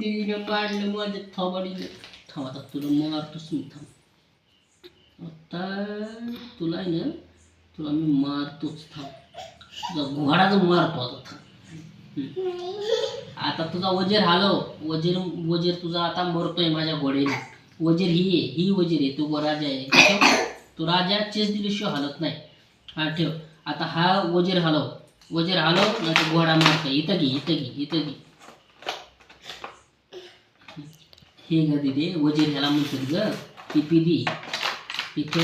दीदीने पाडलं माझ्या थोबाडीने. थांब आता तुला मारतोच मी. थांब आता तुला आहे ना, तुला मी मारतोच. थांब तुझा घोडाच मारतो आता. थांब आता तुझा वजीर हलव. वजीर वजीर तुझा आता मरतोय माझ्या घोड्याने. वजीर ही वजीर आहे. तू राजा आहे. ठेव. तू राजा चेस दिल्याशिवाय हलत नाही. हा ठेव. आता हा वजीर हलव. वजीर हलव नाही तर घोडा मारतोय. इथं घे इथं घे इथं घे. हे ग दिदे वजीर ह्याला म्हणतात ग. ती पिदी इथे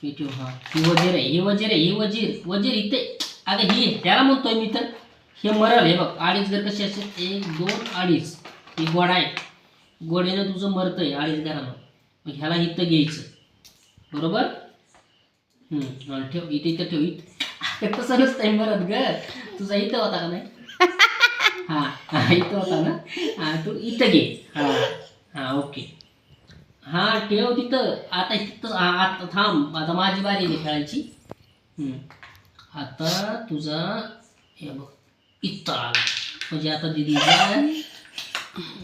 इथे. हा ही वजीर आहे. ही वजीर आहे. ही वजीर वजीर इथे. अगं ही त्याला म्हणतोय मी तर. हे मरल. हे बघ अडीच घर कसे असे 1 2 अडीच. ही गोडा आहे. गोड्यानं तुझं मरतंय 2.5 घरानं. मग ह्याला इथं घ्यायचं. बरोबर. ठेव इथे इथं ठेव. इथं तसं नसतंय मरत ग. तुझा इथं होता का नाही. हा इथं होता ना. हा तू इथं घे. हा ओके. हा ठेव तिथं. आता तिथं आता थांब. आता माझी बारी आहे खेळायची. आता तुझा हे बघ इथं आला. म्हणजे आता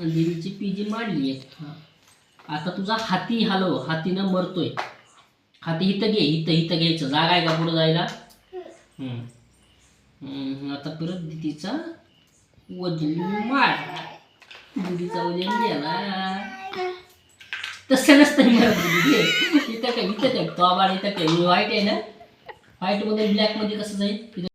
दीदीची पीजी मांडली आहे. आता तुझा हाती हलव. हातीनं मरतोय. हाती इथं घे. इथं घ्यायचं. जागा आहे का पुढं जायला. आता परत दीदीचा वजन मार. दीदीचा वजन गेला. तसं नसतं मरत. इथं काय तो आबाड इथं काय व्हाईट आहे ना. व्हाईट मध्ये ब्लॅक मध्ये कसं जाईल.